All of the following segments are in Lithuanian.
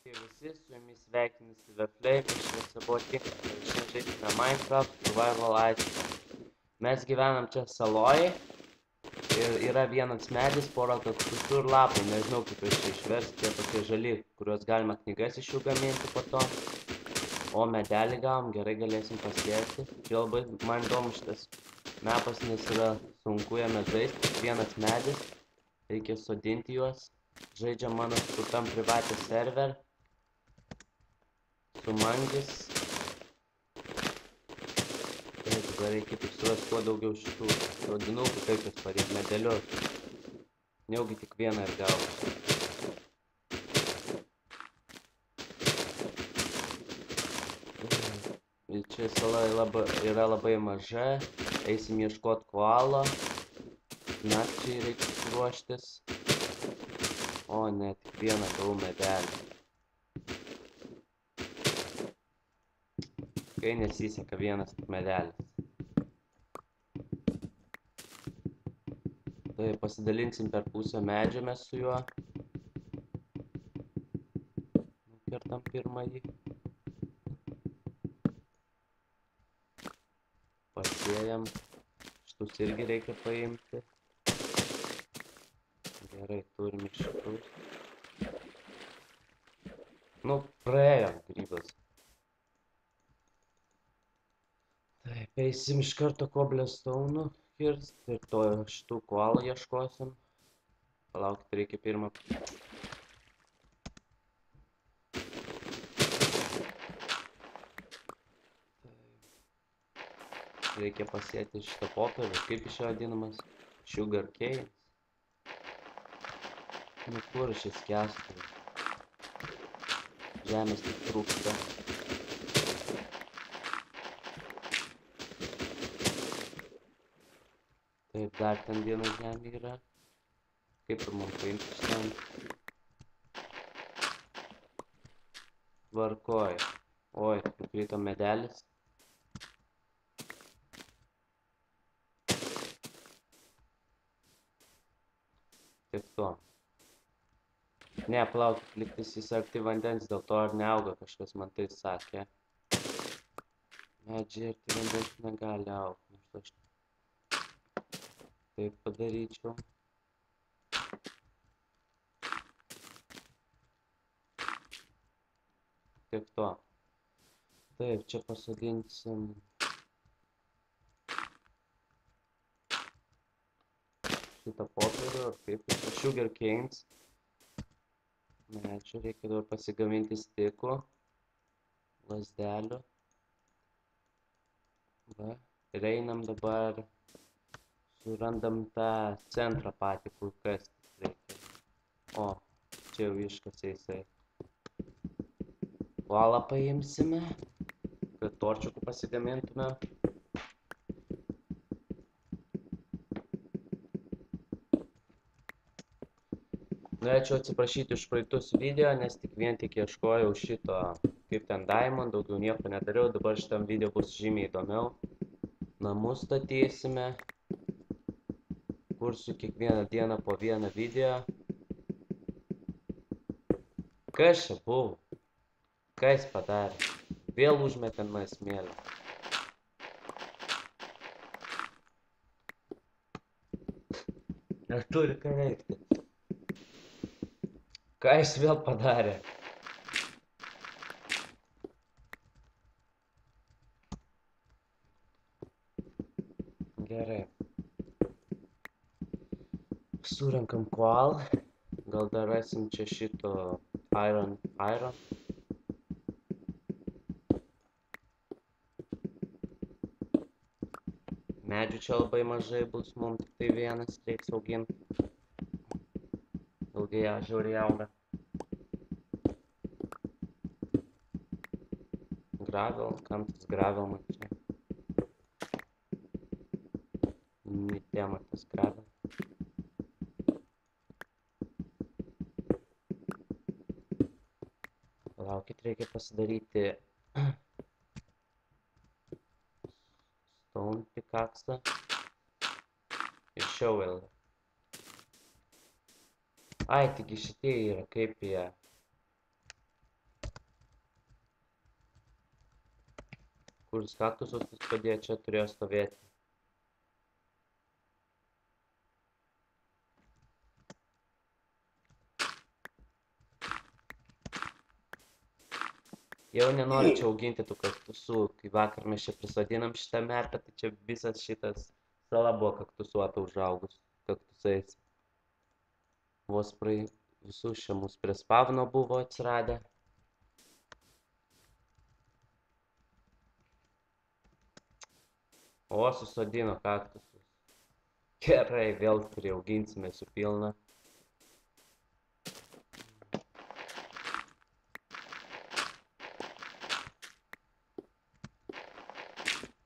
Visi su jumis sveikinasi Veflei, kažkas buvo tik, šiandien žaidžiame Minecraft Survival Island. Mes gyvenam čia saloje ir yra vienas medis, pora kaktusų ir lapai, nežinau kaip iš čia išversti, tie tokie žali, kuriuos galima knygas iš jų gaminti po to. O medelį gavom, gerai galėsim pasiekti. Čia labai man įdomu šitas mepas, nes yra sunku jame žaisti, vienas medis, reikia sodinti juos. Žaidžiam mano sukurtam privatį server. Su mangis. Taip, dabar reikia tik surasti kuo daugiau šitų sodinukų, kaip jas parėti medelius. Neugi tik vieną ir gausiu. Ir čia sala yra labai maža. Eisim ieškoti koalo. Nakčiai reikia ruoštis. O ne, tik vieną gavau medelį. Kai nesiseka vienas tik medelis. Tai pasidalinsim per pusę medžio mes su juo. Nukirtam pirmąjį. Pasėjam. Šitus irgi reikia paimti. Gerai, turim ir šitus. Nu, praėjom grybas. Taip, eisim iš karto cobblestone kirst ir to šitų koalų ieškosim. Palaukit, reikia pirmą. Reikia pasėti šitą popierių, kaip iš jo vadinamas? Sugar canes. Nu kur šis kęstuvas? Žemės tik trūksta. Taip, dar ten viena žemė yra. Kaip ir man paimti šitam? Tvarkoj. Oi, nukrito medelis. Tik to. Ne, palaukit, liktis jis arti vandens, dėl to ar neauga, kažkas man tai sakė. Medžiai arti vandens negali augti. Aš taip padaryčiau. Tik to. Taip, čia pasodinsim šitą popierių, ar kaip šitą sugar canes. Ne, čia reikia dabar pasigaminti stikų, lazdelių. Va, ir einam dabar, surandam tą centrą patį, kur kastis reikia. O, čia jau iškasė jisai. Koalą paimsime, kad torčiukų pasigamintume. Norėčiau atsiprašyti už praeitus video, nes vien tik ieškojau šito, kaip ten diamond, daugiau nieko nedariau. Dabar šitam video bus žymiai įdomiau. Namus statysime. Kursiu kiekvieną dieną po vieną video. Kas čia buvo? Ką jis padarė? Vėl užmetė nuo smėlio. Ar turi ką veikti? Ką jis vėl padarė? Gerai. Surenkam koal. Gal dar rasim čia šito iron. Medžių čia labai mažai bus, mums tik tai vienas reiks auginti. Ilgai žiauriai auga. Gravel, kam tas gravel man čia? Netema tas gravel. Palaukit, reikia pasidaryti stone pickaxe ir shovel. Ai, taigi šitie yra, kaip jie. Kur kaktusus padėjo, čia turėjo stovėti. Jau nenoriu čia auginti tų kaktusų, kai vakar mes čia prisodinam šitą mepę, tai čia visas šitas sala buvo kaktusuota užaugus kaktusais. Vos visus čia mūsų prie spavno buvo atsiradę. O, susodino kaktusus. Gerai, vėl priauginsime su pilna.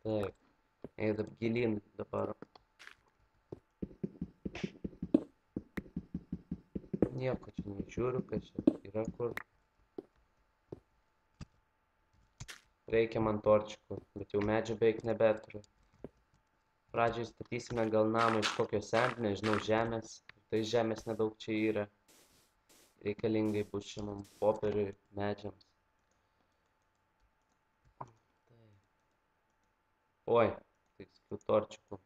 Taip, eidam gilin dabar. Nieko čia nežiūriu, kad čia yra kur. Reikia man torčikų, bet jau medžių beveik nebeturiu. Pradžiai statysime gal namą iš kokio sent, nežinau, žemės. Tai žemės nedaug čia yra. Reikalingai bus čia mums popieriui, medžiams. Oi, tai sakiau torčikų.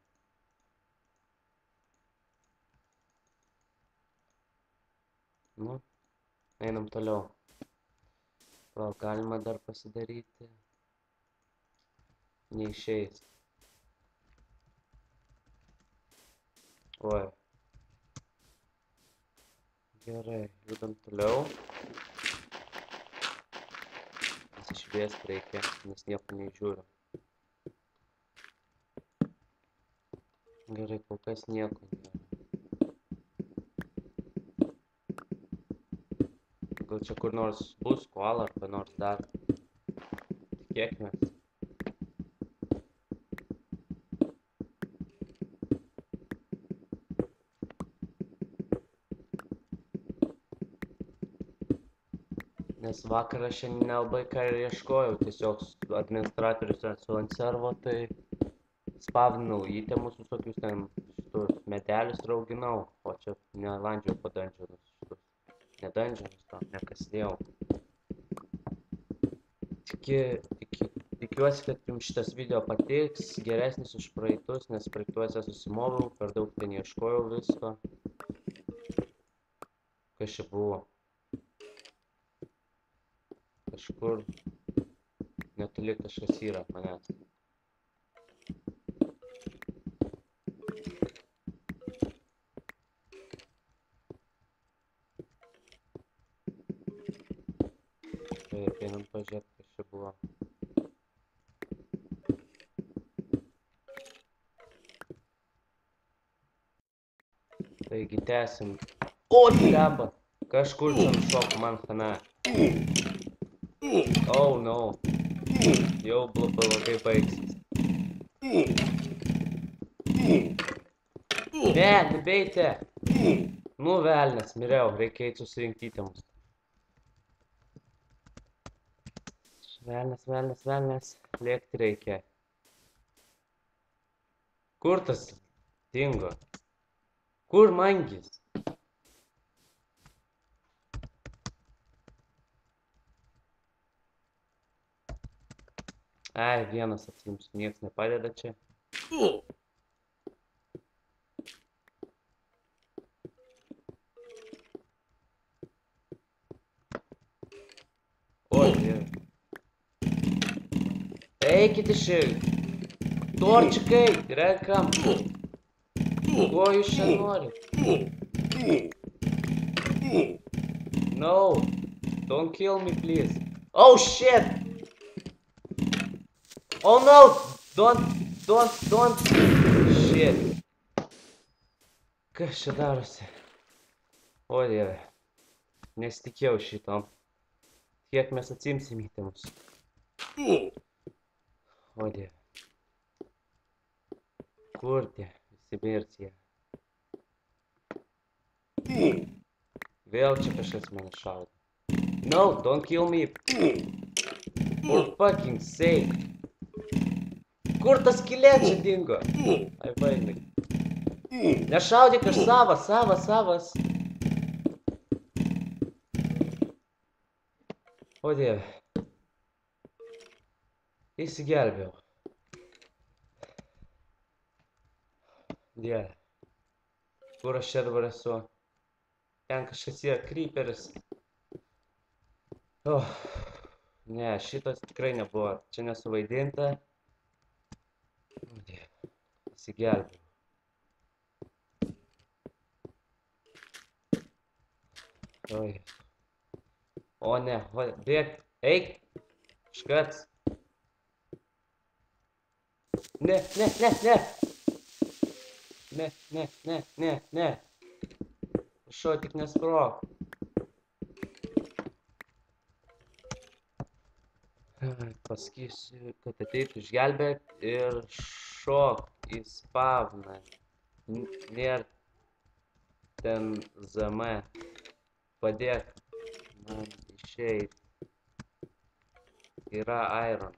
Nu, einam toliau. Gal galima dar pasidaryti. Neišeis. Oi. Gerai, judam toliau. Pasišviest reikia, nes nieko nežiūriu. Gerai, kol kas nieko nėra. Gal čia kur nors bus koala arba nors dar. Tikėkimės. Nes vakar aš šiandien nelabai ką ir ieškojau, tiesiog administratorius esu ant servo, tai spavinau įtemus visokius ten šitus medelius ir auginau, o čia nelandžiau po dungeonus šitus. Ne dungeonus, to nekasinėjau. Tikiuosi, kad jums šitas video patiks, geresnis už praeitus, nes praeituose susimoviau, per daug ten ieškojau visko. Kas čia buvo? Kažkur netoli kažkas yra manęs. Taip, einam pažiūrėti, kas čia buvo. Taigi tęsim. O, blemba! Kažkur čia nušoko man chana. Oh, no. Jau blogai baigsis. Ne, nebeite. Nu, velnes, miriau, reikia eiti susirinkti įtemus. Velnes, lėkti reikia. Kur tas dingo? Kur mangis? Ai, vienas atsiimsiu, nieks nepadeda čia. O, dieve. Eikit iš torčikai, renkam. Ko jūs čia norit? No, don't kill me, please. Oh, shit! Oh, no! Don't! Shit. Kas čia darosi? O, dieve. Nesitikėjau šitom. Kiek mes atsimsim įtemus. O, dieve. Kur tie? Visi mirtie. Vėl čia kažkas mane šaudo. No, don't kill me. For fucking sake. Kur tas skylė čia dingo? Ai, baimai. Nešaudyk, aš savas. O, dieve. Įsigelbėjau. Dieve. Kur aš čia dabar esu? Ten kažkas yra creeperis. Ne, šitas tikrai nebuvo. Čia nesuvaidinta. Dieve. Įsigelbėjau. Oi. O ne, bėk, eik, škats. Ne. Ne. Prašau, tik nesprok. Pasakysiu, kad ateitų išgelbėk ir šok į spavną. Nėr ten ZM. Padėk man išeit. Yra iron.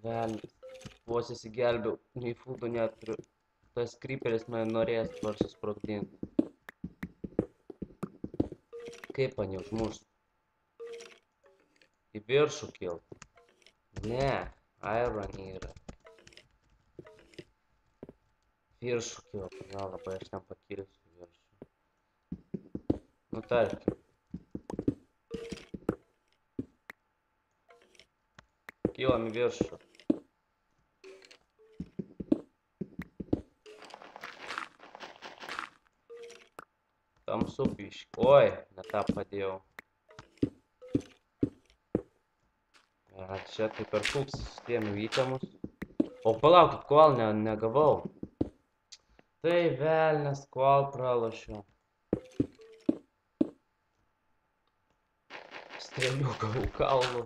Velnis. Vos įsigelbėjau. Nei foodų neturiu. Tas creeperis mane norės dabar susprogdinti. Kaip man užmušt? Į viršų kilt. Ne, iron yra. Viršų kilt. Gal labai aš ten pakilsiu viršų. Nu tarkim. Kilam į viršų. Tamsu biškį. Oi, ne tą padėjau. Čia tai per fuksį sustėmiau įtemus. O palaukit, kol negavau. Tai velnes, kol pralošiau. Strėlių gavau kaulų.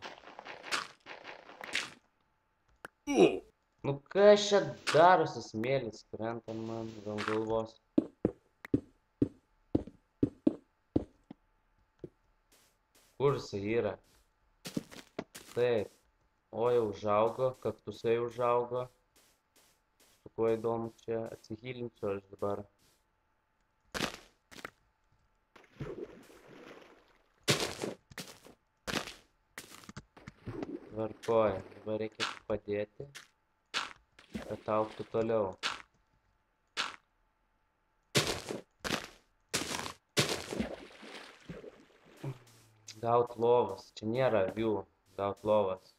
Nu kas čia darosi, smėlis krenta man ant galvos. Kur jisai yra? Taip. Oi, užaugo, kaktusai užaugo. Su kuo įdomu čia atsihilinsiu aš dabar. Tvarkoja, dabar reikia padėti, kad augtų toliau. Gaut lovas, čia nėra avių, gaut lovas.